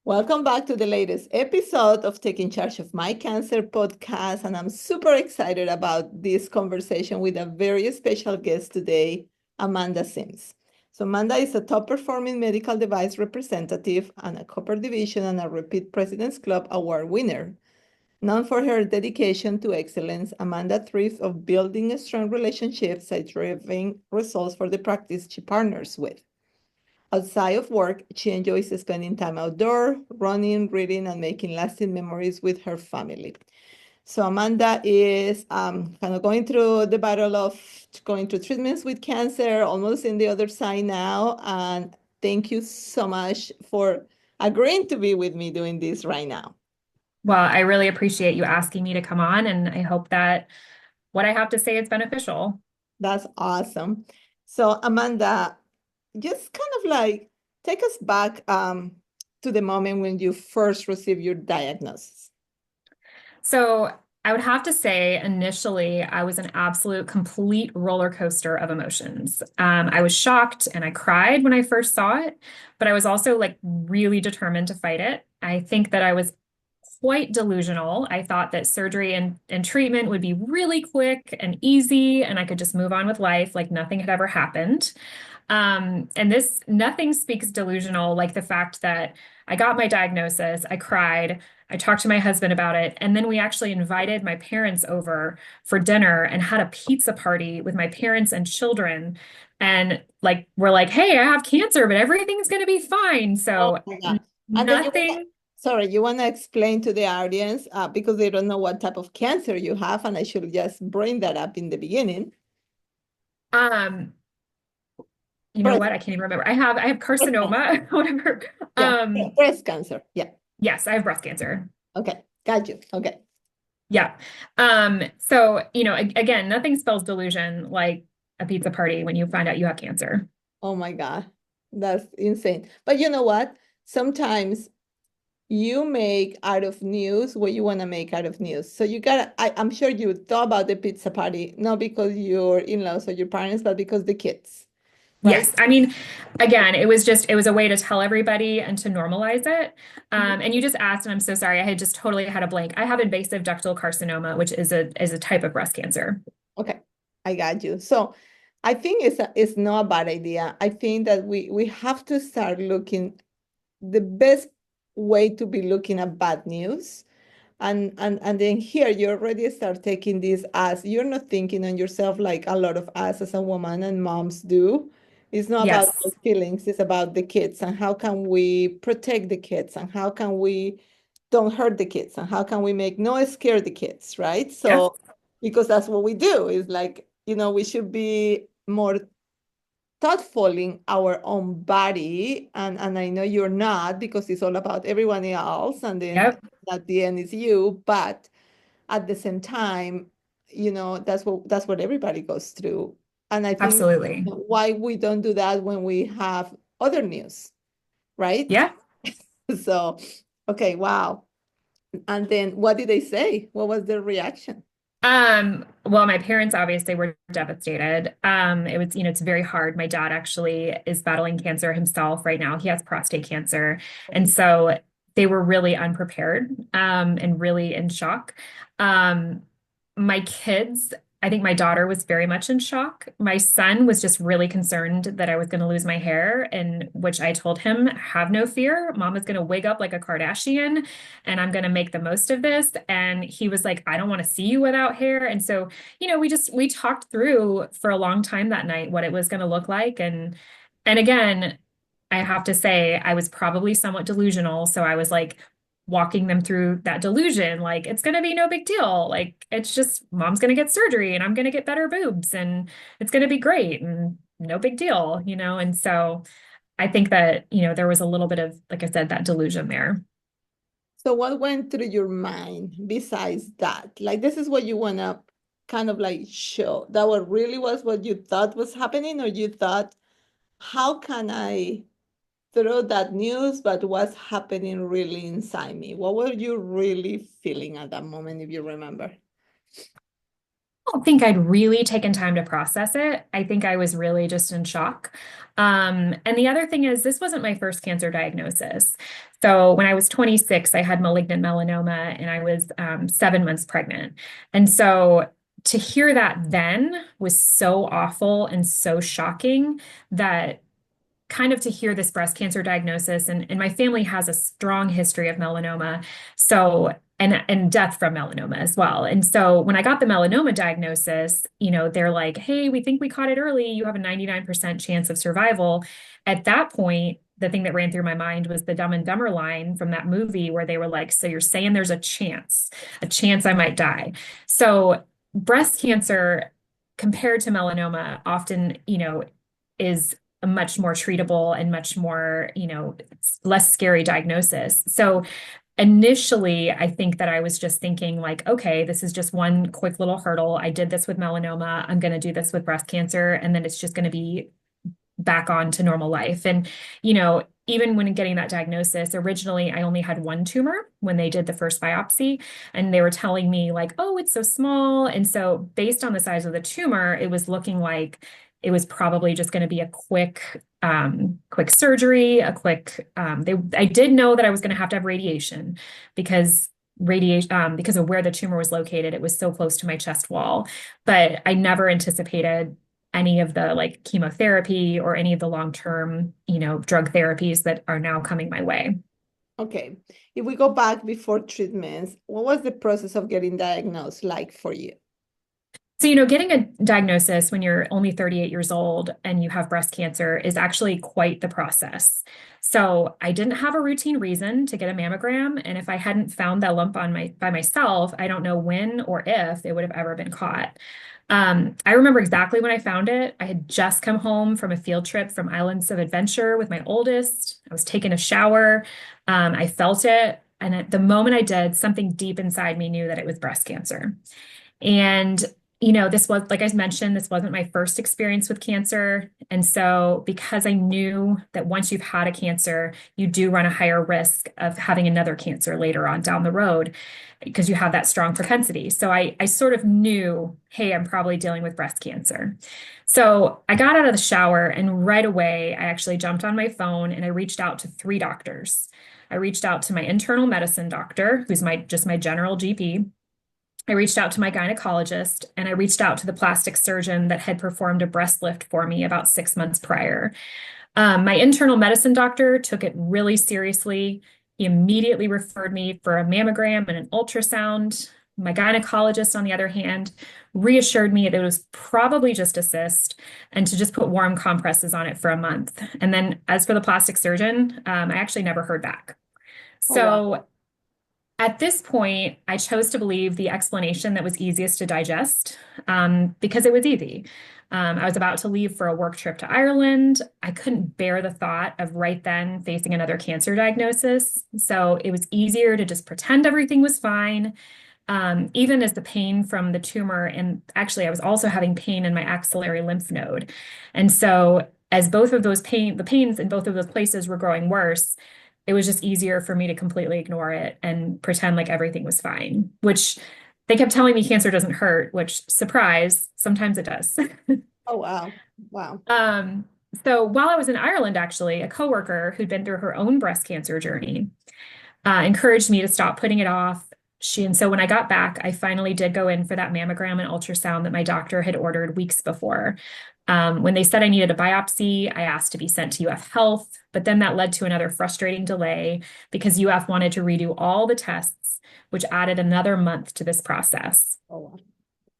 Welcome back to the latest episode of Taking Charge of My Cancer podcast. And I'm super excited about this conversation with a very special guest today, Amanda Sims. So, Amanda is a top performing medical device representative and a CooperVision and a repeat President's Club Award winner. Known for her dedication to excellence, Amanda thrives of building strong relationships and driving results for the practice she partners with. Outside of work, she enjoys spending time outdoors, running, reading, and making lasting memories with her family. So Amanda is kind of going through the battle of going through treatments with cancer, almost in the other side now. And thank you so much for agreeing to be with me doing this right now. Well, I really appreciate you asking me to come on, and I hope that what I have to say is beneficial. That's awesome. So Amanda, just kind of like take us back to the moment when you first received your diagnosis. So I would have to say, initially, I was an absolute complete roller coaster of emotions. I was shocked and I cried when I first saw it, but I was also like really determined to fight it. I think that I was quite delusional. I thought that surgery and treatment would be really quick and easy, and I could just move on with life like nothing had ever happened. And this nothing speaks delusional like the fact that I got my diagnosis, I cried, I talked to my husband about it, and then we actually invited my parents over for dinner and had a pizza party with my parents and children. And like we're like, hey, I have cancer, but everything's gonna be fine. Oh So my God. And then nothing. sorry, you want to explain to the audience because they don't know what type of cancer you have, and I should just bring that up in the beginning. Um, you know Breast, what? I can't even remember. I have breast cancer. carcinoma, whatever. Yeah, Um, breast cancer. Yeah. yes, I have breast cancer. Okay. Got you. Okay. Yeah. So, again, nothing spells delusion like a pizza party when you find out you have cancer. Oh my God. That's insane. But you know what? Sometimes you make out of news what you want to make out of news. So you gotta, I'm sure you thought about the pizza party, not because your in-laws or your parents, but because the kids, right? Yes. I mean, again, it was a way to tell everybody and to normalize it. Mhm. And you just asked, and I'm so sorry, I had just totally had a blank. I have invasive ductal carcinoma, which is a type of breast cancer. Okay, I got you. So I think it's not a bad idea. I think that we have to start looking the best way to be looking at bad news. And then here you already start taking this as you're not thinking on yourself like a lot of us as a woman and moms do. It's not about our Yes. feelings, it's about the kids and how can we protect the kids and how can we don't hurt the kids and how can we make no scare the kids, right? Yes. So because that's what we do is like, we should be more thoughtful in our own body. And I know you're not because it's all about everyone else. And then Yep. at the end is you. But at the same time, that's what everybody goes through. And I think Absolutely. why we don't do that when we have other news, right? Yeah. So, okay, wow. And then what did they say? What was their reaction? Well, my parents obviously were devastated. It was, it's very hard. My dad actually is battling cancer himself right now. He has prostate cancer. And so they were really unprepared, and really in shock. Um, my kids, I think my daughter was very much in shock. My son was just really concerned that I was going to lose my hair, in which I told him, have no fear. Mom is going to wig up like a Kardashian and I'm going to make the most of this. And he was like, I don't want to see you without hair. And so, we talked through for a long time that night what it was going to look like. And again, I have to say, I was probably somewhat delusional. So I was like walking them through that delusion, like, it's going to be no big deal. Like, it's just mom's going to get surgery and I'm going to get better boobs and it's going to be great and no big deal. And so I think that, there was a little bit of, like I said, that delusion there. So what went through your mind besides that? Like this is what you want to kind of like show. That what really was what you thought was happening, or you thought, how can I throw that news, but what's happening really inside me? What were you really feeling at that moment, if you remember? don't think I'd really taken time to process it. I think I was really just in shock. And the other thing is, this wasn't my first cancer diagnosis. So when I was 26, I had malignant melanoma and I was 7 months pregnant. And so to hear that then was so awful and so shocking that kind of to hear this breast cancer diagnosis, and my family has a strong history of melanoma, so and death from melanoma as well. And so when I got the melanoma diagnosis, they're like, hey, we think we caught it early. You have a 99% chance of survival. At that point, the thing that ran through my mind was the Dumb and Dumber line from that movie where they were like, so you're saying there's a chance I might die. So breast cancer compared to melanoma often, is a much more treatable and much more, less scary diagnosis. So initially, I think that I was just thinking like, okay, this is just one quick little hurdle. I did this with melanoma. I'm going to do this with breast cancer, and then it's just going to be back on to normal life. And, even when getting that diagnosis, originally I only had one tumor when they did the first biopsy, and they were telling me like, oh, it's so small. And so based on the size of the tumor, it was looking like it was probably just going to be a quick surgery, I did know that I was going to have radiation because because of where the tumor was located, it was so close to my chest wall, but I never anticipated any of the like chemotherapy or any of the long-term, drug therapies that are now coming my way. Okay. If we go back before treatments, what was the process of getting diagnosed like for you? So, getting a diagnosis when you're only 38 years old and you have breast cancer is actually quite the process. So, I didn't have a routine reason to get a mammogram. And if I hadn't found that lump by myself, I don't know when or if it would have ever been caught. I remember exactly when I found it. I had just come home from a field trip from Islands of Adventure with my oldest. I was taking a shower. I felt it. And at the moment I did, something deep inside me knew that it was breast cancer. And this was, like I mentioned, this wasn't my first experience with cancer. And so because I knew that once you've had a cancer, you do run a higher risk of having another cancer later on down the road because you have that strong propensity. So I sort of knew, hey, I'm probably dealing with breast cancer. So I got out of the shower and right away, I actually jumped on my phone and I reached out to 3 doctors. I reached out to my internal medicine doctor, who's just my general GP. I reached out to my gynecologist, and I reached out to the plastic surgeon that had performed a breast lift for me about 6 months prior. My internal medicine doctor took it really seriously. He immediately referred me for a mammogram and an ultrasound. My gynecologist, on the other hand, reassured me that it was probably just a cyst and to just put warm compresses on it for a month. And then as for the plastic surgeon, I actually never heard back. Oh, wow. So at this point, I chose to believe the explanation that was easiest to digest because it was easy. I was about to leave for a work trip to Ireland. I couldn't bear the thought of right then facing another cancer diagnosis. So it was easier to just pretend everything was fine, even as the pain from the tumor, and actually I was also having pain in my axillary lymph node. And so as both of the pains in both of those places were growing worse, it was just easier for me to completely ignore it and pretend like everything was fine, which they kept telling me cancer doesn't hurt, which, surprise, sometimes it does. Oh, wow. Wow. So while I was in Ireland, actually, a coworker who'd been through her own breast cancer journey encouraged me to stop putting it off. And so when I got back, I finally did go in for that mammogram and ultrasound that my doctor had ordered weeks before. When they said I needed a biopsy, I asked to be sent to UF Health, but then that led to another frustrating delay because UF wanted to redo all the tests, which added another month to this process. Oh, wow.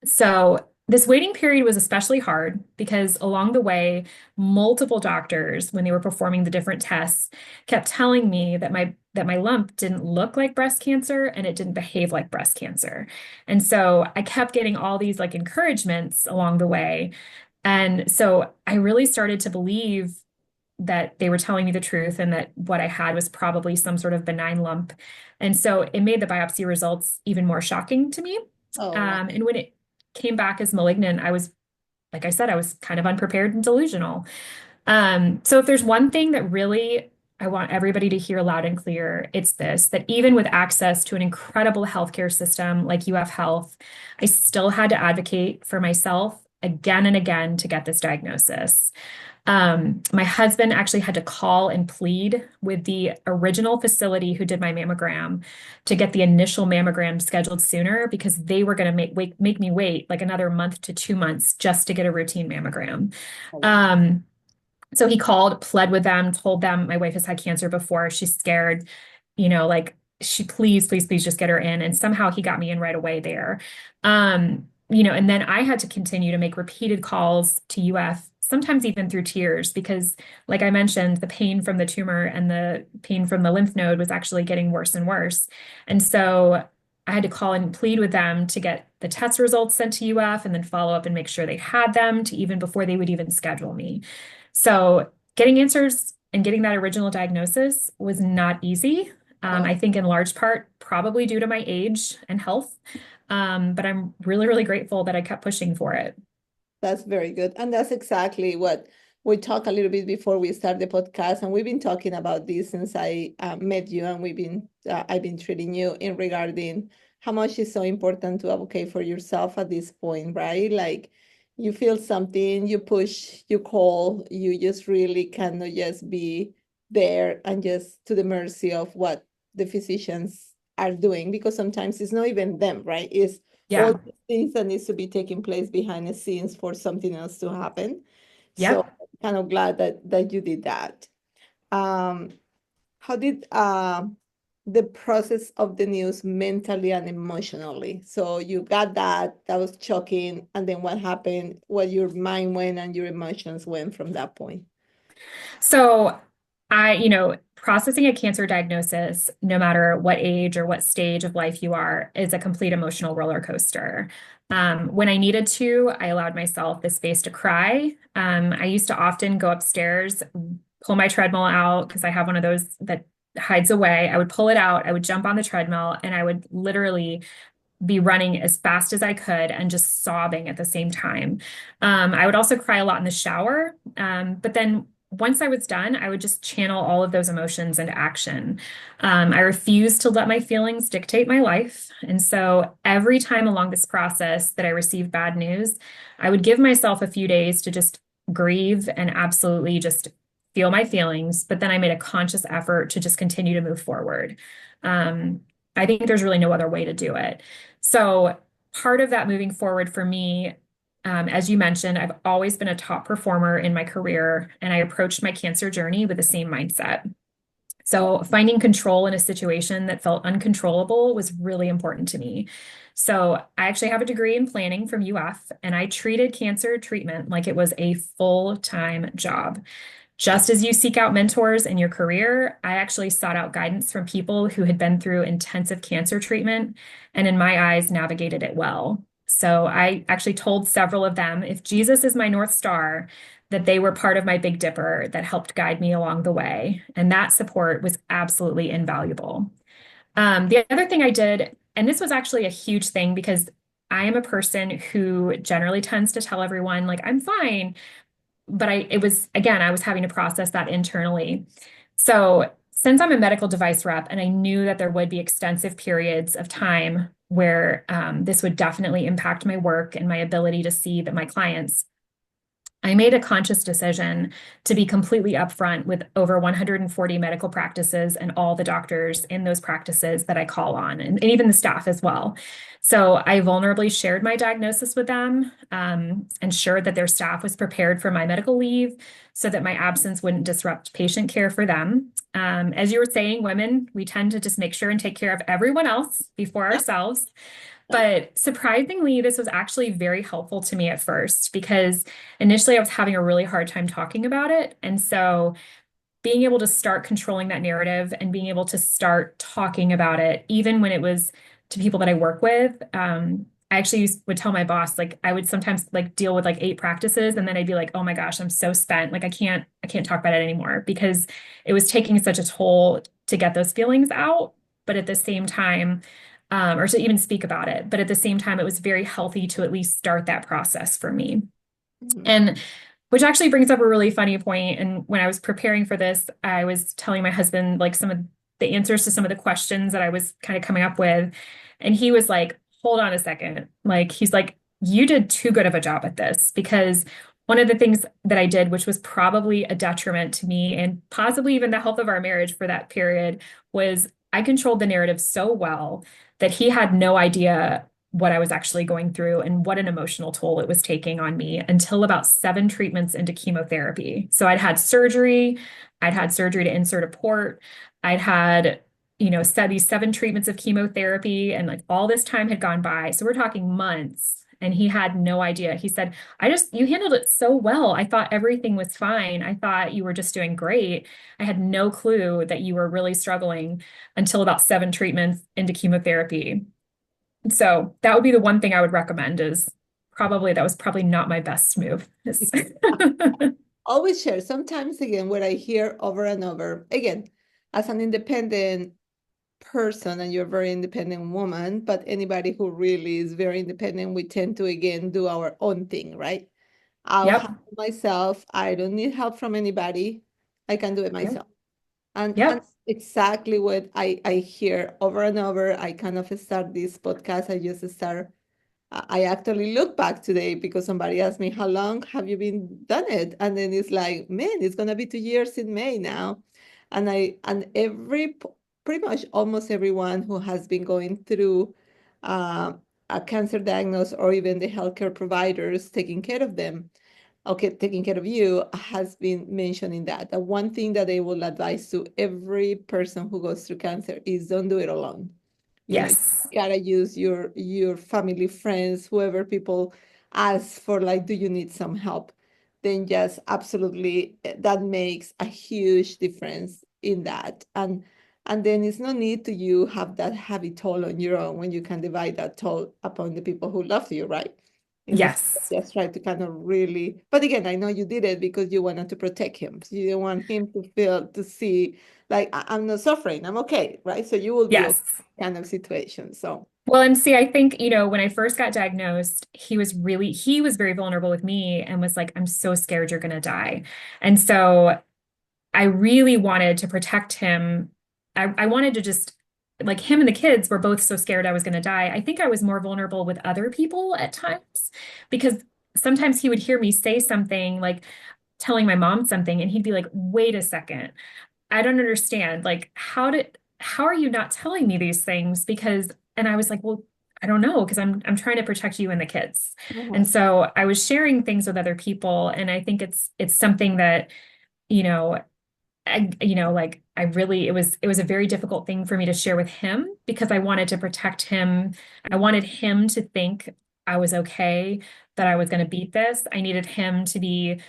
So this waiting period was especially hard because along the way, multiple doctors, when they were performing the different tests, kept telling me that my lump didn't look like breast cancer and it didn't behave like breast cancer. And so I kept getting all these like encouragements along the way. And so I really started to believe that they were telling me the truth and that what I had was probably some sort of benign lump. And so it made the biopsy results even more shocking to me. Oh, wow. And when it came back as malignant, like I said, I was kind of unprepared and delusional. So if there's one thing that really I want everybody to hear loud and clear, it's this, that even with access to an incredible healthcare system like UF Health, I still had to advocate for myself again and again to get this diagnosis. My husband actually had to call and plead with the original facility who did my mammogram to get the initial mammogram scheduled sooner because they were going to make me wait like another month to 2 months just to get a routine mammogram. So he called, pled with them, told them my wife has had cancer before. She's scared, like please just get her in. And somehow he got me in right away there. And then I had to continue to make repeated calls to UF, sometimes even through tears, because like I mentioned, the pain from the tumor and the pain from the lymph node was actually getting worse and worse. And so I had to call and plead with them to get the test results sent to UF and then follow up and make sure they had them to even before they would even schedule me. So getting answers and getting that original diagnosis was not easy. I think in large part, probably due to my age and health. But I'm really, really grateful that I kept pushing for it. That's very good. And that's exactly what we talked a little bit before we start the podcast. And we've been talking about this since I met you, and I've been treating you in regarding how much it's so important to advocate for yourself at this point, right? Like you feel something, you push, you call, you just really cannot just be there and just to the mercy of what the physicians are doing, because sometimes it's not even them, right? It's all Yeah. the things that needs to be taking place behind the scenes for something else to happen. So Yep. I'm kind of glad that you did that. Um, how did the process of the news mentally and emotionally? So you got that was shocking, and then what happened, what your mind went and your emotions went from that point? So processing a cancer diagnosis, no matter what age or what stage of life you are, is a complete emotional roller coaster. When I needed to, I allowed myself the space to cry. I used to often go upstairs, pull my treadmill out because I have one of those that hides away. I would pull it out, I would jump on the treadmill, and I would literally be running as fast as I could and just sobbing at the same time. I would also cry a lot in the shower. But then once I was done, I would just channel all of those emotions into action. I refused to let my feelings dictate my life. And so every time along this process that I received bad news, I would give myself a few days to just grieve and absolutely just feel my feelings. But then I made a conscious effort to just continue to move forward. I think there's really no other way to do it. So part of that moving forward for me, as you mentioned, I've always been a top performer in my career, and I approached my cancer journey with the same mindset. So finding control in a situation that felt uncontrollable was really important to me. So I actually have a degree in planning from UF, and I treated cancer treatment like it was a full-time job. Just as you seek out mentors in your career, I actually sought out guidance from people who had been through intensive cancer treatment and, in my eyes, navigated it well. So I actually told several of them, if Jesus is my North Star, that they were part of my Big Dipper that helped guide me along the way. And that support was absolutely invaluable. The other thing I did, and this was actually a huge thing because I am a person who generally tends to tell everyone, like, I'm fine, but I was having to process that internally. So since I'm a medical device rep and I knew that there would be extensive periods of time where this would definitely impact my work and my ability to see that my clients, I made a conscious decision to be completely upfront with over 140 medical practices and all the doctors in those practices that I call on, and even the staff as well. So I vulnerably shared my diagnosis with them, ensured that their staff was prepared for my medical leave so that my absence wouldn't disrupt patient care for them. As you were saying, women, we tend to just make sure and take care of everyone else before ourselves. But surprisingly, this was actually very helpful to me at first because initially I was having a really hard time talking about it. And so being able to start controlling that narrative and being able to start talking about it, even when it was to people that I work with, I actually would tell my boss, like I would sometimes like deal with like 8 practices and then I'd be like, oh my gosh, I'm so spent. Like I can't talk about it anymore because it was taking such a toll to get those feelings out. But at the same time, or to even speak about it. But at the same time, it was very healthy to at least start that process for me. Mhm. And which actually brings up a really funny point. And when I was preparing for this, I was telling my husband like some of the answers to some of the questions that I was kind of coming up with. And he was like, hold on a second. Like, he's like, you did too good of a job at this because one of the things that I did, which was probably a detriment to me and possibly even the health of our marriage for that period, was I controlled the narrative so well that he had no idea what I was actually going through and what an emotional toll it was taking on me until about 7 treatments into chemotherapy. So I'd had surgery to insert a port, I'd had, said these 7 treatments of chemotherapy, and like all this time had gone by. So we're talking months. And he had no idea. He said, you handled it so well. I thought everything was fine. I thought you were just doing great. I had no clue that you were really struggling until about 7 treatments into chemotherapy. So that would be the one thing I would recommend is that was probably not my best move. Always share. Sometimes, again, what I hear over and over, again, as an independent person, and you're a very independent woman, but anybody who really is very independent, we tend to, again, do our own thing, right? I'll Yep. handle myself. I don't need help from anybody. I can do it Yep. myself. And Yep. exactly what I hear over and over. I kind of start this podcast. I just start I actually look back today because somebody asked me, how long have you been done it? And then it's like, man, it's gonna be 2 years in May now. And pretty much almost everyone who has been going through uh, a cancer diagnosis, or even the healthcare providers taking care of them, okay, taking care of you, has been mentioning that. The one thing that they will advise to every person who goes through cancer is don't do it alone. You Yes. gotta use your family, friends, whoever people ask for, like, do you need some help? Then just absolutely, that makes a huge difference in that. And then it's no need to you have that heavy toll on your own when you can divide that toll upon the people who love you, right? Instead of Yes. just try to kind of really, but again, I know you did it because you wanted to protect him. So you didn't want him to feel, to see, like, I'm not suffering, I'm okay, right? So you will be okay, Yes. kind of situation. So, Well, and see, I think, when I first got diagnosed, he was very vulnerable with me and was like, I'm so scared you're going to die. And so I really wanted to protect him. I wanted to just, like, him and the kids were both so scared I was going to die. I think I was more vulnerable with other people at times because sometimes he would hear me say something like telling my mom something and he'd be like, wait a second. I don't understand. Like, how are you not telling me these things? And I was like, well, I don't know, because I'm trying to protect you and the kids. uh-huh. And so I was sharing things with other people. And I think it's something that, you know, like it was a very difficult thing for me to share with him because I wanted to protect him. I wanted him to think I was okay, that I was going to beat this. I needed him to be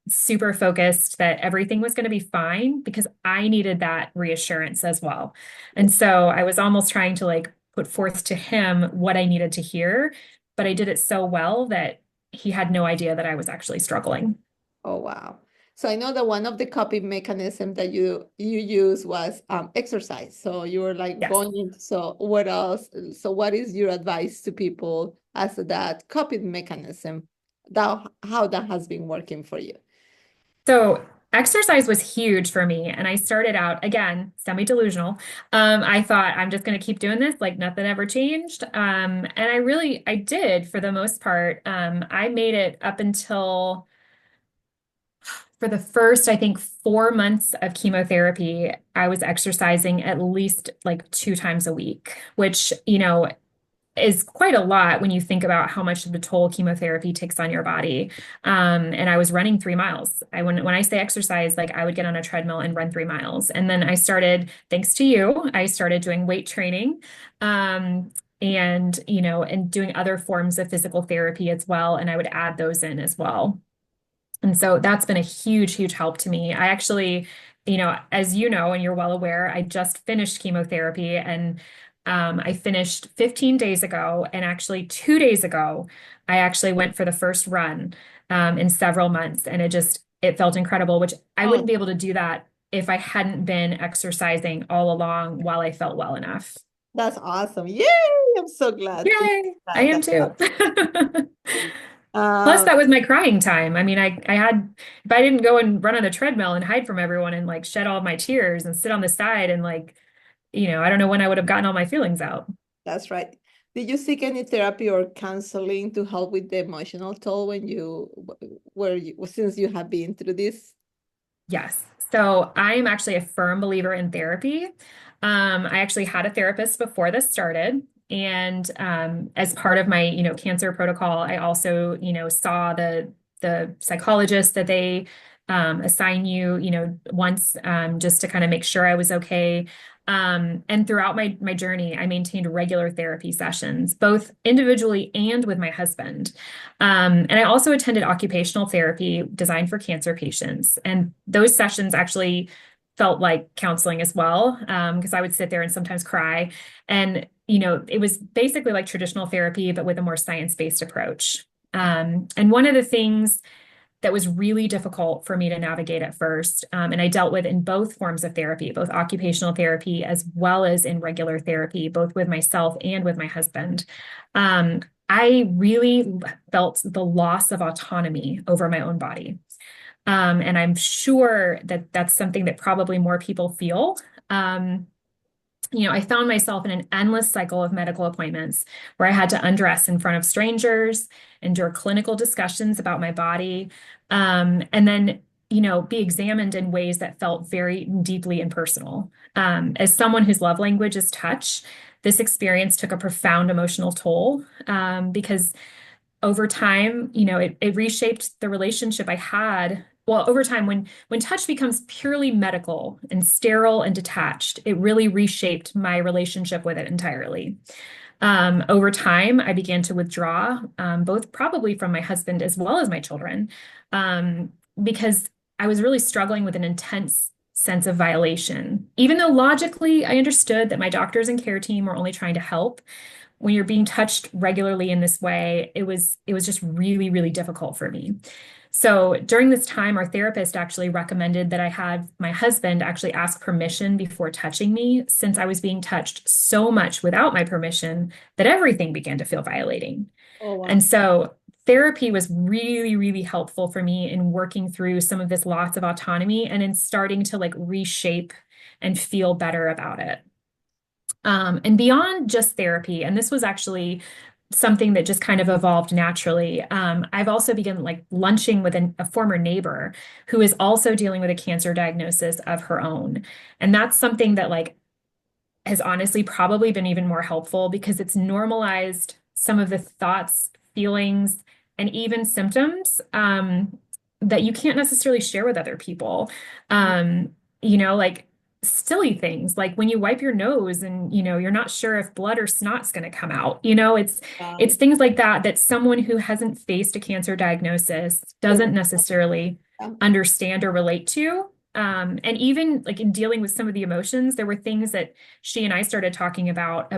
super focused that everything was going to be fine because I needed that reassurance as well. And so I was almost trying to like put forth to him what I needed to hear, but I did it so well that he had no idea that I was actually struggling. Oh, wow. So I know that one of the coping mechanism that you use was exercise. So you were like Yes. going into, so what else? So what is your advice to people as to that coping mechanism, that how that has been working for you? So exercise was huge for me. And I started out, again, semi-delusional. I thought I'm just going to keep doing this, like nothing ever changed. And I did for the most part. I made it up until for the first, I think, 4 months of chemotherapy, I was exercising at least like 2 times a week, which, is quite a lot when you think about how much of the toll chemotherapy takes on your body. And I was running 3 miles. When I say exercise, like I would get on a treadmill and run 3 miles. And then I started, thanks to you, I started doing weight training. And doing other forms of physical therapy as well. And I would add those in as well. And so that's been a huge, huge help to me. I actually, as you know, and you're well aware, I just finished chemotherapy and I finished 15 days ago. And actually, 2 days ago, I actually went for the first run in several months. And it felt incredible, which I wouldn't Oh, be able to do that if I hadn't been exercising all along while I felt well enough. that's awesome. Yay! I'm so glad to hear Yay! I that. am too. Plus, Um, that was my crying time. I mean, I had, if I didn't go and run on the treadmill and hide from everyone and like shed all of my tears and sit on the side and like, I don't know when I would have gotten all my feelings out. that's right. Did you seek any therapy or counseling to help with the emotional toll when were you, since you have been through this? Yes. So I'm actually a firm believer in therapy. I actually had a therapist before this started. And as part of my, cancer protocol, I also, saw the psychologist that they assign you, once just to kind of make sure I was okay. And throughout my journey, I maintained regular therapy sessions, both individually and with my husband. And I also attended occupational therapy designed for cancer patients. And those sessions actually felt like counseling as well, because I would sit there and sometimes cry. And, it was basically like traditional therapy, but with a more science-based approach. And one of the things that was really difficult for me to navigate at first, and I dealt with in both forms of therapy, both occupational therapy as well as in regular therapy, both with myself and with my husband. Um, I really felt the loss of autonomy over my own body. And I'm sure that that's something that probably more people feel. Um, I found myself in an endless cycle of medical appointments where I had to undress in front of strangers, endure clinical discussions about my body, and then, be examined in ways that felt very deeply impersonal. As someone whose love language is touch, this experience took a profound emotional toll, because over time, it reshaped the relationship I had. Well, over time, when touch becomes purely medical and sterile and detached, it really reshaped my relationship with it entirely. Over time, I began to withdraw, both probably from my husband as well as my children, because I was really struggling with an intense sense of violation. Even though logically I understood that my doctors and care team were only trying to help, when you're being touched regularly in this way, it was just really, really difficult for me. So during this time, our therapist actually recommended that I had my husband actually ask permission before touching me, since I was being touched so much without my permission that everything began to feel violating. Oh, And wow. so therapy was really, really helpful for me in working through some of this loss of autonomy and in starting to like reshape and feel better about it. And beyond just therapy, and this was actually something that just kind of evolved naturally. I've also begun like lunching with a former neighbor who is also dealing with a cancer diagnosis of her own. And that's something that like has honestly probably been even more helpful because it's normalized some of the thoughts, feelings, and even symptoms that you can't necessarily share with other people. Um, like silly things like when you wipe your nose and you're not sure if blood or snot's going to come out. It's Wow. things like that that someone who hasn't faced a cancer diagnosis So, doesn't necessarily yeah. understand or relate to. And even like in dealing with some of the emotions, there were things that she and I started talking about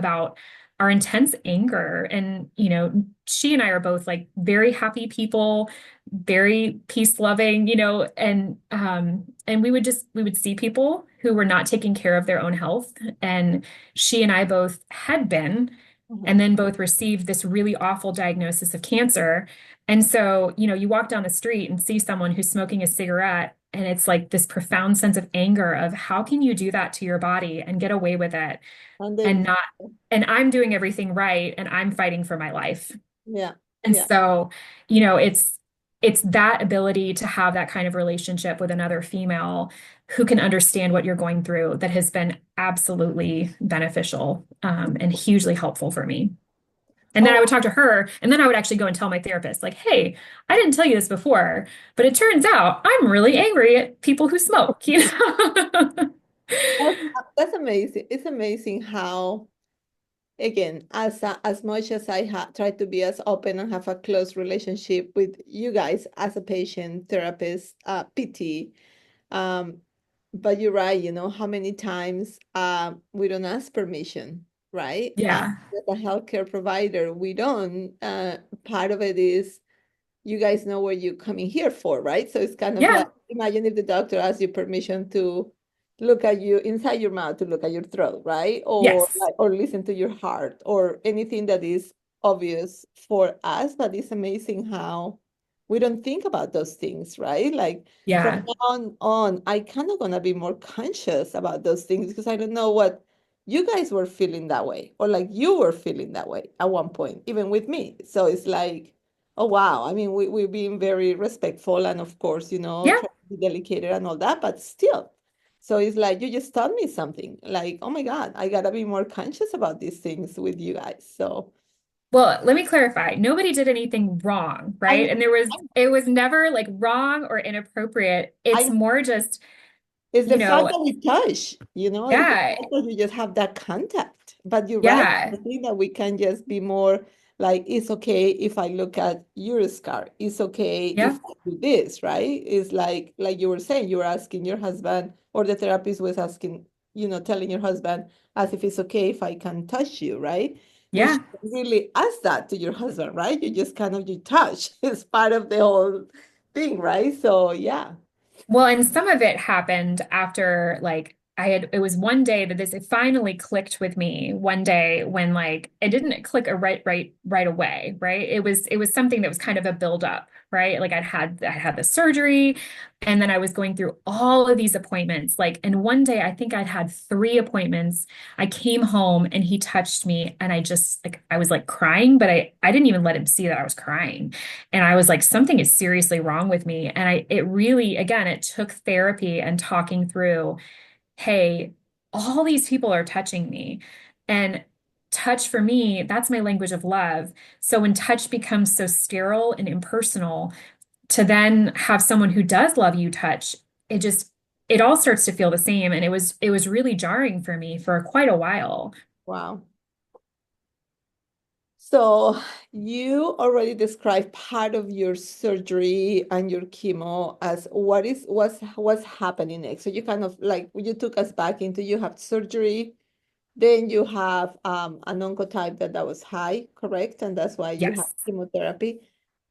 our intense anger. And, she and I are both like very happy people, very peace loving, and we would see people who were not taking care of their own health. And she and I both had been, and Mhm. then both received this really awful diagnosis of cancer. And so, you walk down the street and see someone who's smoking a cigarette, and it's like this profound sense of anger of how can you do that to your body and get away with it And and then, not, and I'm doing everything right and I'm fighting for my life. yeah, And yeah. so, it's that ability to have that kind of relationship with another female who can understand what you're going through that has been absolutely beneficial, and hugely helpful for me. And then I Oh, would talk to her, and then I would actually go and tell my therapist, like, hey, I didn't tell you this before, but it turns out I'm really angry at people who smoke, that's amazing. It's amazing how, again, as much as I try to be as open and have a close relationship with you guys as a patient, therapist, PT, um, but you're right, how many times we don't ask permission, right? Yeah. As a healthcare provider, we don't. Part of it is you guys know what you're coming here for, right? So it's kind of like, Yeah. imagine if the doctor asks you permission to look at you inside your mouth, to look at your throat, right? Or Yes. like, or listen to your heart or anything that is obvious for us, but it's amazing how we don't think about those things, right? Like from Yeah. now on, I kind of gonna be more conscious about those things because I don't know what you guys were feeling that way, or like you were feeling that way at one point, even with me. So it's like, oh wow. I mean, we're being very respectful and of course, Yeah. try to be delicate and all that, but still. So it's like you just taught me something. Like, oh my God, I gotta be more conscious about these things with you guys. So Well, let me clarify. Nobody did anything wrong, I right? know, And it was never like wrong or inappropriate. I It's know. more just, It's the you fact know, that we touch, it's the yeah, fact that you just have that contact. But you're right. I yeah, think that we can just be more like, it's okay if I look at your scar. It's okay if yeah, I do this, right? It's like you were saying, you were asking your husband, or the therapist was asking, telling your husband as if it's okay if I can touch you, right? You yeah. should really ask that to your husband, right? You just kind of you touch. It's part of the whole thing, right? So yeah. Well, and some of it happened after like it was one day that it finally clicked with me one day when like it didn't click right away, right? It was something that was kind of a buildup, right? Like I had the surgery and then I was going through all of these appointments. Like, and one day I think I'd had 3 appointments. I came home and he touched me and I just like I was like crying, but I didn't even let him see that I was crying. And I was like, something is seriously wrong with me. And it really, again, it took therapy and talking through, hey, all these people are touching me. And touch for me, that's my language of love. So when touch becomes so sterile and impersonal, to then have someone who does love you touch, it all starts to feel the same. And it was really jarring for me for quite a while. Wow. So you already described part of your surgery and your chemo as what's happening next. So you kind of like you took us back into you have surgery, then you have an oncotype that was high, correct? And that's why you have Yes. chemotherapy.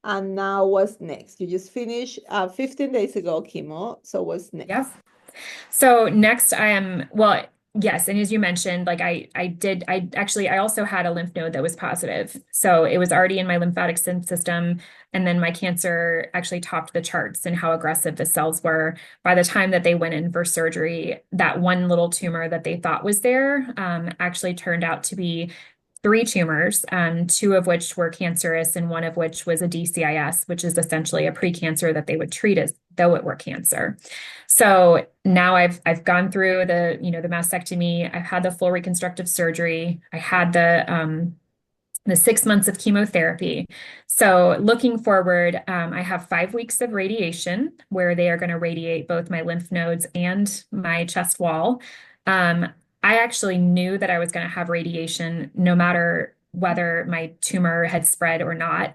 And now what's next? You just finished 15 days ago chemo. So what's next? Yes. So next I am, well, yes, and as you mentioned, like I also had a lymph node that was positive. So it was already in my lymphatic system, and then my cancer actually topped the charts and how aggressive the cells were. By the time that they went in for surgery, that one little tumor that they thought was there actually turned out to be 3 tumors, two of which were cancerous, and one of which was a DCIS, which is essentially a precancer that they would treat as though it were cancer. So now I've gone through the mastectomy. I've had the full reconstructive surgery. I had the 6 months of chemotherapy. So looking forward, I have 5 weeks of radiation where they are going to radiate both my lymph nodes and my chest wall. Um, I actually knew that I was going to have radiation no matter whether my tumor had spread or not,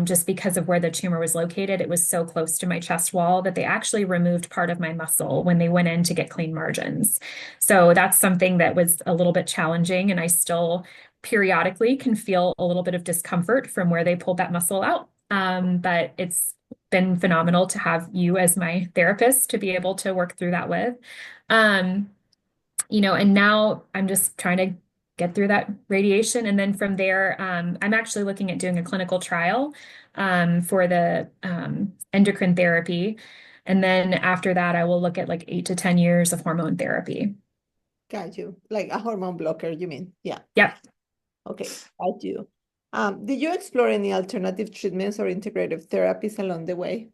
just because of where the tumor was located. It was so close to my chest wall that they actually removed part of my muscle when they went in to get clean margins. So that's something that was a little bit challenging, and I still periodically can feel a little bit of discomfort from where they pulled that muscle out. But it's been phenomenal to have you as my therapist to be able to work through that with. Um, and now I'm just trying to get through that radiation. And then from there, I'm actually looking at doing a clinical trial for the endocrine therapy. And then after that, I will look at like 8 to 10 years of hormone therapy. Got you. Like a hormone blocker, you mean? Yeah. Yep. Okay, got you. Did you explore any alternative treatments or integrative therapies along the way?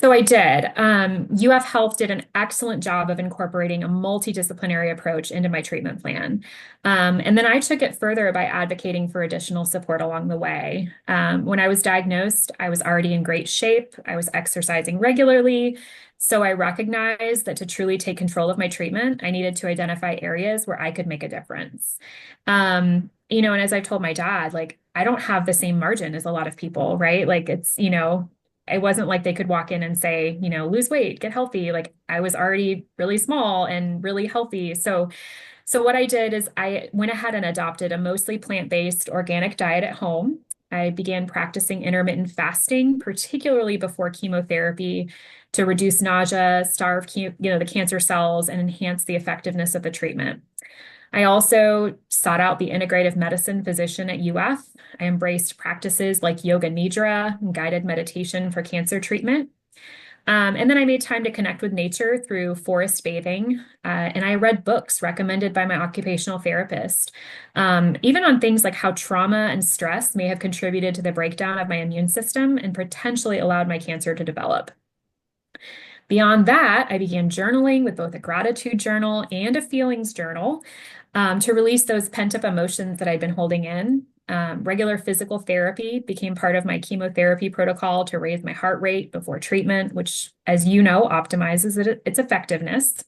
So I did. UF Health did an excellent job of incorporating a multidisciplinary approach into my treatment plan. And then I took it further by advocating for additional support along the way. When I was diagnosed, I was already in great shape. I was exercising regularly. So I recognized that to truly take control of my treatment, I needed to identify areas where I could make a difference. And as I've told my dad, like, I don't have the same margin as a lot of people, right? Like it wasn't like they could walk in and say, lose weight, get healthy. Like I was already really small and really healthy. So what I did is I went ahead and adopted a mostly plant-based organic diet at home. I began practicing intermittent fasting, particularly before chemotherapy, to reduce nausea, starve, the cancer cells, and enhance the effectiveness of the treatment. I also sought out the integrative medicine physician at UF. I embraced practices like yoga nidra and guided meditation for cancer treatment. And then I made time to connect with nature through forest bathing. And I read books recommended by my occupational therapist, even on things like how trauma and stress may have contributed to the breakdown of my immune system and potentially allowed my cancer to develop. Beyond that, I began journaling with both a gratitude journal and a feelings journal to release those pent-up emotions that I'd been holding in. Regular physical therapy became part of my chemotherapy protocol to raise my heart rate before treatment, which, as you know, optimizes its effectiveness.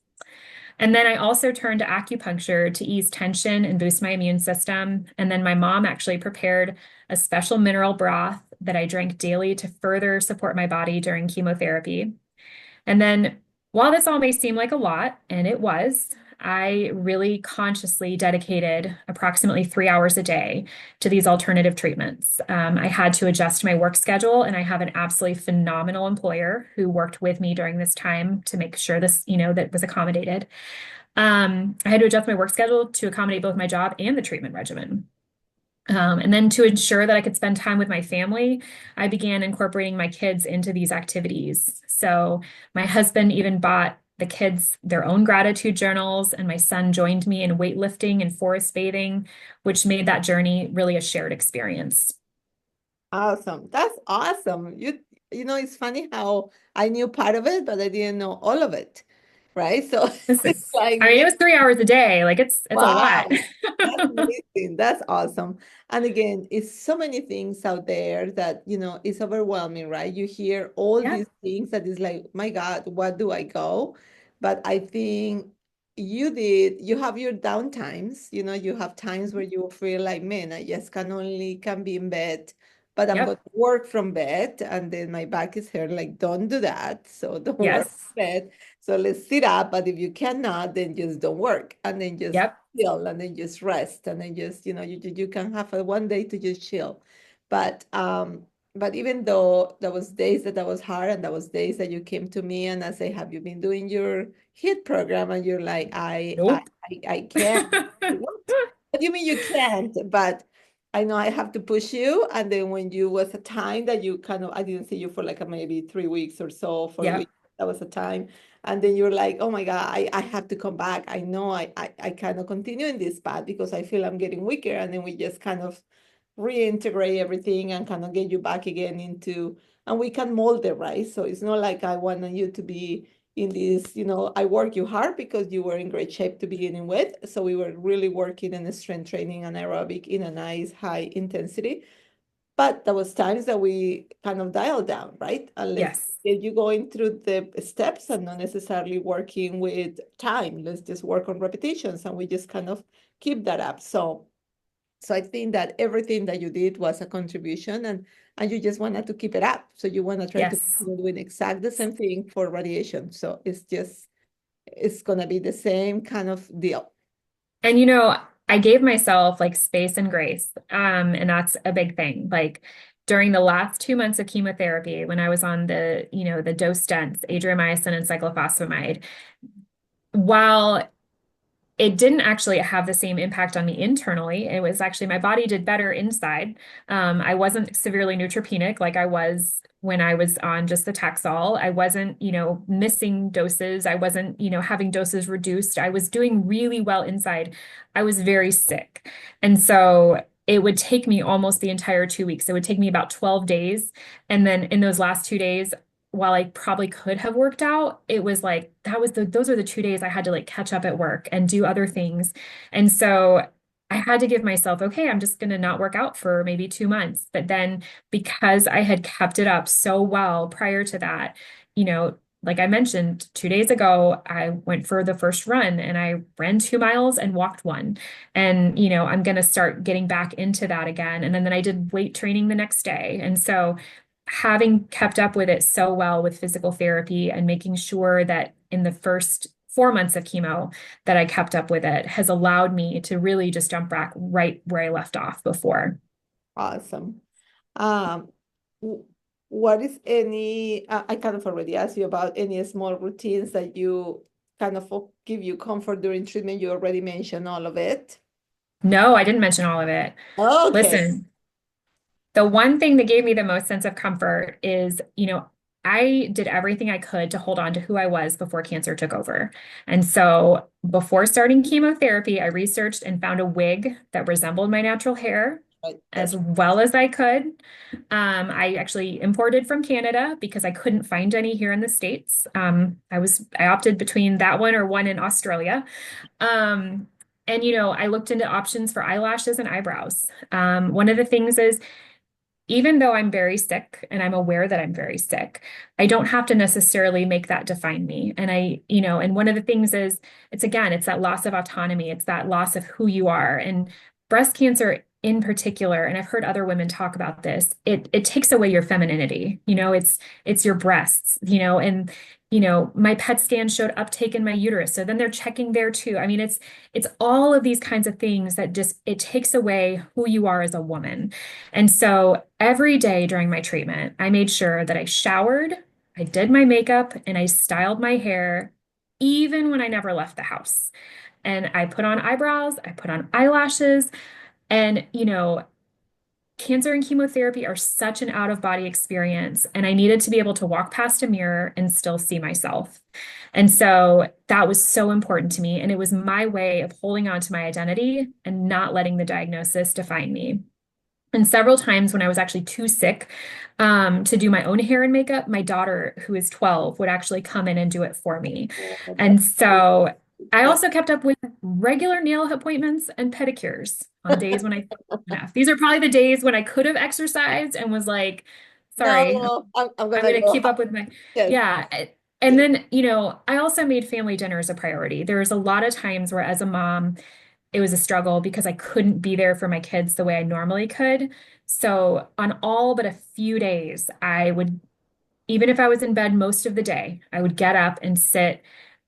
And then I also turned to acupuncture to ease tension and boost my immune system. And then my mom actually prepared a special mineral broth that I drank daily to further support my body during chemotherapy. And then while this all may seem like a lot, and it was, I really consciously dedicated approximately 3 hours a day to these alternative treatments. I had to adjust my work schedule, and I have an absolutely phenomenal employer who worked with me during this time to make sure this, that was accommodated. I had to adjust my work schedule to accommodate both my job and the treatment regimen. And then to ensure that I could spend time with my family, I began incorporating my kids into these activities. So my husband even bought the kids their own gratitude journals, and my son joined me in weightlifting and forest bathing, which made that journey really a shared experience. Awesome. That's awesome. It's funny how I knew part of it, but I didn't know all of it. Right. So This it's is, like, I mean, it was 3 hours a day. Like it's a lot. wow, that's amazing. That's awesome. And again, it's so many things out there that, it's overwhelming, right? You hear all Yep, these things that is like, my God, what do I go? But I think you have your down times, you have times where you feel like, man, I just can be in bed, but I'm going yep, to work from bed. And then my back is hurt. Like, don't do that. So don't work yes, from bed. So let's sit up, but if you cannot, then just don't work and then just yep, chill and then just rest and then just, you can have a one day to just chill. But even though there was days that was hard and there was days that you came to me and I say, have you been doing your HIT program? And you're like, nope. I can't. What do you mean you can't? But I know I have to push you. And then when you was a time that you I didn't see you for like maybe 3 weeks or so, 4 weeks. Yep, That was a time. And then you're like, oh my God, I have to come back. I know I kind of continue in this path because I feel I'm getting weaker. And then we just kind of reintegrate everything and kind of get you back again and we can mold it, right? So it's not like I want you to be in this, I work you hard because you were in great shape to beginning with. So we were really working in the strength training and aerobic in a nice high intensity. But there was times that we kind of dialed down, right? And let's yes. get you going through the steps and not necessarily working with time. Let's just work on repetitions and we just kind of keep that up. So I think that everything that you did was a contribution and you just wanted to keep it up. So you want to try to Yes. continue doing exact the same thing for radiation. So it's gonna be the same kind of deal. And I gave myself like space and grace. And that's a big thing. Like during the last 2 months of chemotherapy, when I was on the dose stents, adriamycin and cyclophosphamide, while it didn't actually have the same impact on me internally. It was actually my body did better inside. I wasn't severely neutropenic like I was when I was on just the Taxol. I wasn't, missing doses. I wasn't, having doses reduced. I was doing really well inside. I was very sick. And so it would take me almost the entire 2 weeks. It would take me about 12 days. And then in those last 2 days, while I probably could have worked out, it was like those are the 2 days I had to like catch up at work and do other things. And so I had to give myself, okay, I'm just gonna not work out for maybe 2 months. But then because I had kept it up so well prior to that, like I mentioned 2 days ago, I went for the first run and I ran 2 miles and walked one. And, I'm going to start getting back into that again. And then I did weight training the next day. And so having kept up with it so well with physical therapy and making sure that in the first 4 months of chemo that I kept up with it has allowed me to really just jump back right where I left off before. Awesome. Um, w- what is I kind of already asked you about any small routines that you kind of give you comfort during treatment? You already mentioned all of it. No, I didn't mention all of it. Okay. Listen, the one thing that gave me the most sense of comfort is, I did everything I could to hold on to who I was before cancer took over. And so before starting chemotherapy, I researched and found a wig that resembled my natural hair Right. as well as I could. I actually imported from Canada because I couldn't find any here in the States. I opted between that one or one in Australia. And I looked into options for eyelashes and eyebrows. One of the things is, even though I'm very sick and I'm aware that I'm very sick, I don't have to necessarily make that define me. And and one of the things is, it's that loss of autonomy. It's that loss of who you are. And breast cancer in particular, and I've heard other women talk about this, it takes away your femininity. It's your breasts, and my PET scan showed uptake in my uterus. So then they're checking there too. I mean, it's all of these kinds of things that just, it takes away who you are as a woman. And so every day during my treatment, I made sure that I showered, I did my makeup, and I styled my hair, even when I never left the house. And I put on eyebrows, I put on eyelashes, and, cancer and chemotherapy are such an out-of-body experience, and I needed to be able to walk past a mirror and still see myself. And so that was so important to me. And it was my way of holding on to my identity and not letting the diagnosis define me. And several times when I was actually too sick to do my own hair and makeup, my daughter, who is 12, would actually come in and do it for me. Oh, And so I also kept up with regular nail appointments and pedicures on days when I enough. These are probably the days when I could have exercised and was like, sorry, no, I'm I'm gonna going to go. keep up with my, Yes, yeah. And yes. then, I also made family dinners a priority. There was a lot of times where as a mom, it was a struggle because I couldn't be there for my kids the way I normally could. So on all but a few days, I would, even if I was in bed most of the day, I would get up and sit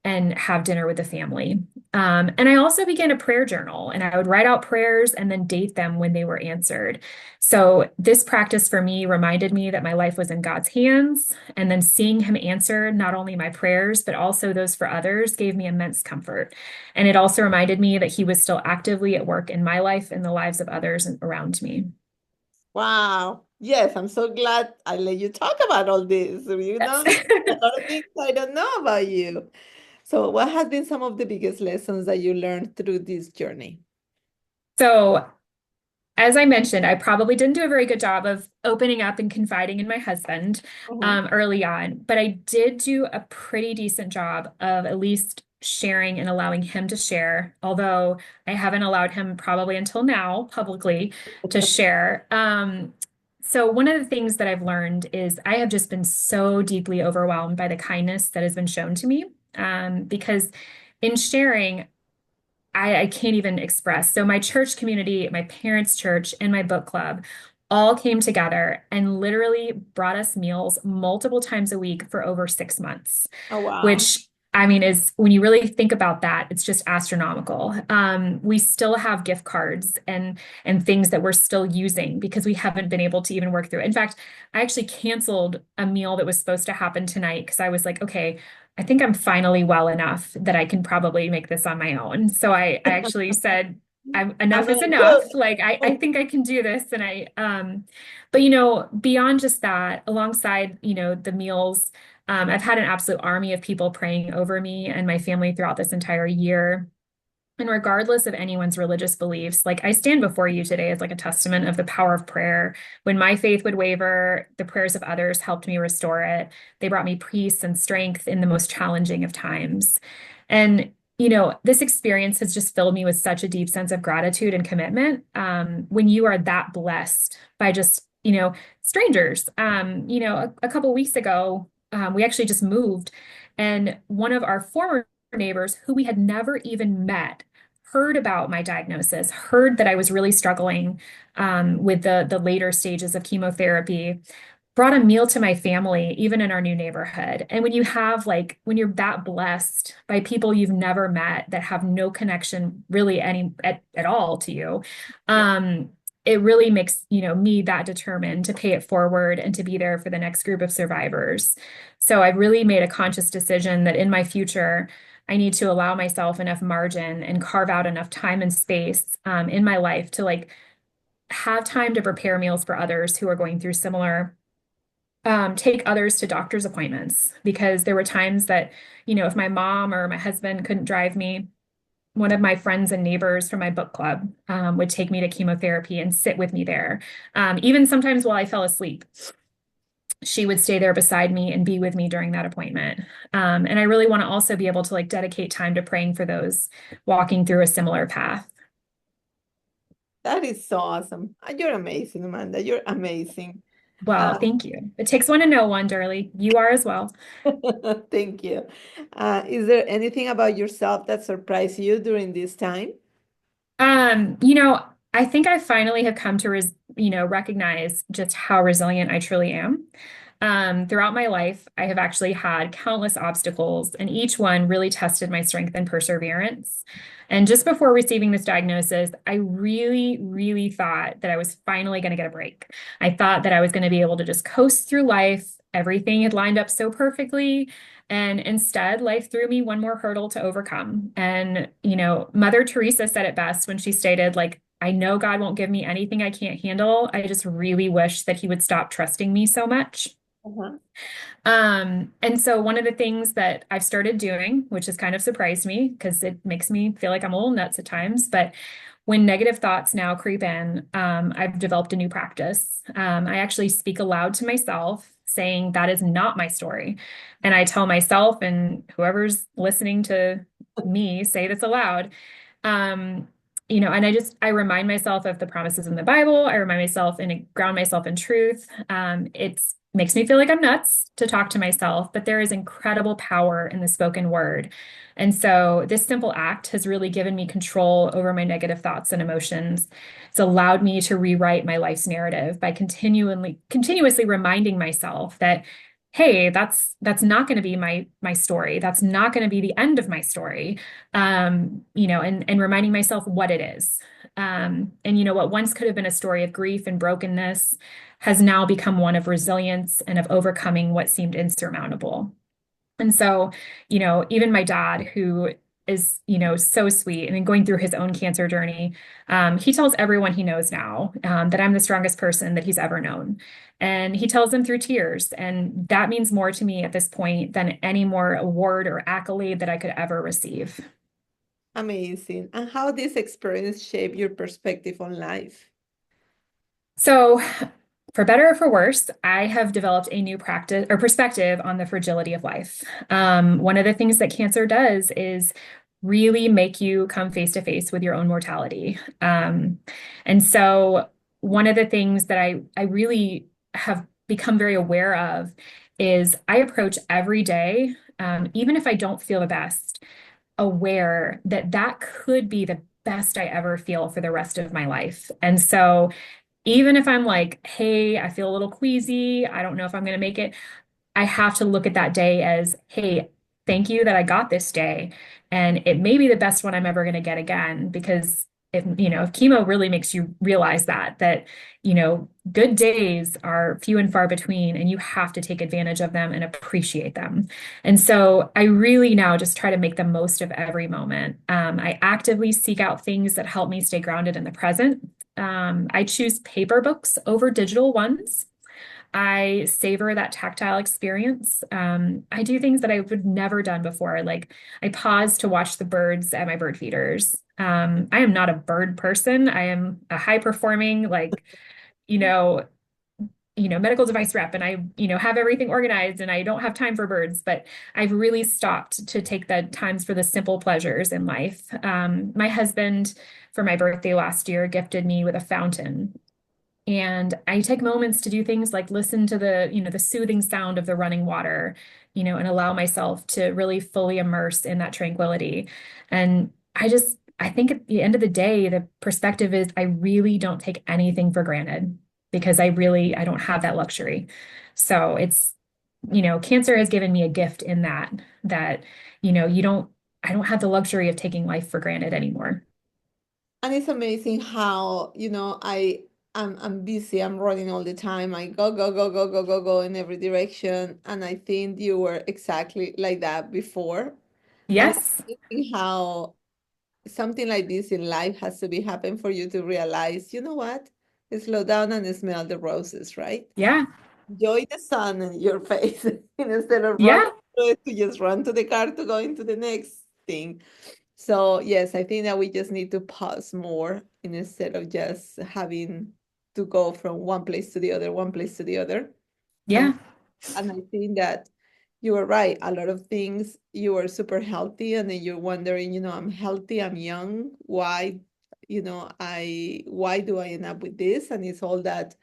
and have dinner with the family. And I also began a prayer journal, and I would write out prayers and then date them when they were answered. So this practice for me reminded me that my life was in God's hands, and then seeing him answer not only my prayers, but also those for others gave me immense comfort. And it also reminded me that he was still actively at work in my life and the lives of others around me. Wow. Yes, I'm so glad I let you talk about all this. You Yes. know, a lot of things I don't know about you. So, what has been some of the biggest lessons that you learned through this journey? So as I mentioned, I probably didn't do a very good job of opening up and confiding in my husband Mhm. early on, but I did do a pretty decent job of at least sharing and allowing him to share, although I haven't allowed him probably until now publicly to share. So one of the things that I've learned is I have just been so deeply overwhelmed by the kindness that has been shown to me, because in sharing, I can't even express. So my church community, my parents' church, and my book club all came together and literally brought us meals multiple times a week for over 6 months, Oh, wow. which I mean is when you really think about that, it's just astronomical. We still have gift cards and things that we're still using because we haven't been able to even work through it. In fact, I actually canceled a meal that was supposed to happen tonight because I was like, okay, I think I'm finally well enough that I can probably make this on my own. So I actually said, I'm enough is gonna enough. cook. Like I think I can do this. And but beyond just that, alongside, the meals, I've had an absolute army of people praying over me and my family throughout this entire year. And regardless of anyone's religious beliefs, like I stand before you today as like a testament of the power of prayer. When my faith would waver, the prayers of others helped me restore it. They brought me peace and strength in the most challenging of times. And, this experience has just filled me with such a deep sense of gratitude and commitment. When you are that blessed by just, strangers. A couple of weeks ago, we actually just moved, and one of our former neighbors who we had never even met heard about my diagnosis, heard that I was really struggling with the later stages of chemotherapy, brought a meal to my family, even in our new neighborhood. And when you're that blessed by people you've never met that have no connection really at all to you, Yeah. it really makes, me that determined to pay it forward and to be there for the next group of survivors. So I've really made a conscious decision that in my future, I need to allow myself enough margin and carve out enough time and space in my life to like have time to prepare meals for others who are going through similar, take others to doctor's appointments. Because there were times that, if my mom or my husband couldn't drive me, one of my friends and neighbors from my book club would take me to chemotherapy and sit with me there. Even sometimes while I fell asleep, she would stay there beside me and be with me during that appointment. And I really want to also be able to like dedicate time to praying for those walking through a similar path. That is so awesome. You're amazing, Amanda. You're amazing. Well, thank you. It takes one to know one, Darlie. You are as well. Thank you. Is there anything about yourself that surprised you during this time? Um, you know, I think I finally have come to recognize just how resilient I truly am. Throughout my life, I have actually had countless obstacles, and each one really tested my strength and perseverance. And just before receiving this diagnosis, I really, really thought that I was finally going to get a break. I thought that I was going to be able to just coast through life. Everything had lined up so perfectly. And instead, life threw me one more hurdle to overcome. And, Mother Teresa said it best when she stated, like, I know God won't give me anything I can't handle. I just really wish that he would stop trusting me so much. Uh-huh. And so one of the things that I've started doing, which has kind of surprised me because it makes me feel like I'm a little nuts at times, but when negative thoughts now creep in, I've developed a new practice. I actually speak aloud to myself, saying that is not my story. And I tell myself and whoever's listening to me say this aloud. Um, and I remind myself of the promises in the Bible. I remind myself and ground myself in truth. It's makes me feel like I'm nuts to talk to myself, but there is incredible power in the spoken word. And so this simple act has really given me control over my negative thoughts and emotions. It's allowed me to rewrite my life's narrative by continuously reminding myself that, hey, that's not going to be my story. That's not going to be the end of my story. And reminding myself what it is. And what once could have been a story of grief and brokenness has now become one of resilience and of overcoming what seemed insurmountable. And so, even my dad, who is, so sweet and going through his own cancer journey, he tells everyone he knows now that I'm the strongest person that he's ever known. And he tells them through tears. And that means more to me at this point than any more award or accolade that I could ever receive. Amazing. And how this experience shaped your perspective on life? So, for better or for worse, I have developed a new practice or perspective on the fragility of life. One of the things that cancer does is really make you come face to face with your own mortality. And so, one of the things that I really have become very aware of is I approach every day, even if I don't feel the best, aware that that could be the best I ever feel for the rest of my life. And so, even if I'm like, hey, I feel a little queasy, I don't know if I'm going to make it, I have to look at that day as, hey, thank you that I got this day. And it may be the best one I'm ever going to get again, because if chemo really makes you realize that, good days are few and far between, and you have to take advantage of them and appreciate them. And so I really now just try to make the most of every moment. I actively seek out things that help me stay grounded in the present. I choose paper books over digital ones. I savor that tactile experience. I do things that I would never done before. Like I pause to watch the birds at my bird feeders. I am not a bird person. I am a high performing, like, you know, medical device rep, and I have everything organized and I don't have time for birds, but I've really stopped to take the times for the simple pleasures in life. My husband, for my birthday last year, gifted me with a fountain. And I take moments to do things like listen to the soothing sound of the running water, and allow myself to really fully immerse in that tranquility. And I think at the end of the day, the perspective is I really don't take anything for granted because I don't have that luxury. So cancer has given me a gift in that, I don't have the luxury of taking life for granted anymore. And it's amazing how, I'm busy, I'm running all the time. I go, go, go, go, go, go, go in every direction. And I think you were exactly like that before. And Yes. how something like this in life has to be happen for you to realize, you know what? Slow down and smell the roses, right? Yeah. Enjoy the sun in your face instead of running Yeah. to it, to just run to the car to go into the next thing. So yes, I think that we just need to pause more instead of just having to go from one place to the other, one place to the other. And Yeah. and I think that you are right. A lot of things you are super healthy, and then you're wondering, I'm healthy, I'm young. Why, why do I end up with this? And it's all that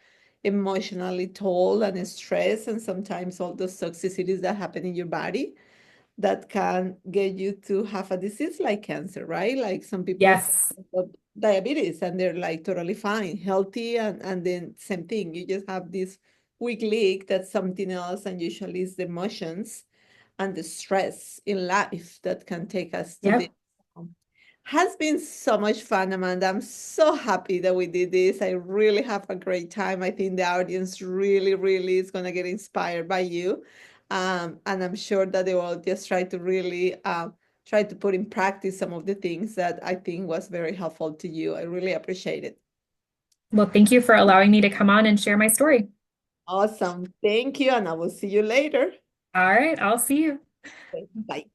emotionally toll and stress, and sometimes all those toxicities that happen in your body that can get you to have a disease like cancer, right? Like some people Yes. have diabetes and they're like totally fine, healthy, and then same thing. You just have this weak link that's something else, and usually it's the emotions and the stress in life that can take us to this. Yep. Has been so much fun, Amanda. I'm so happy that we did this. I really have a great time. I think the audience really, really is going to get inspired by you. And I'm sure that they will just try to really try to put in practice some of the things that I think was very helpful to you. I really appreciate it. Well, thank you for allowing me to come on and share my story. Awesome. Thank you. And I will see you later. All right. I'll see you. Okay, bye.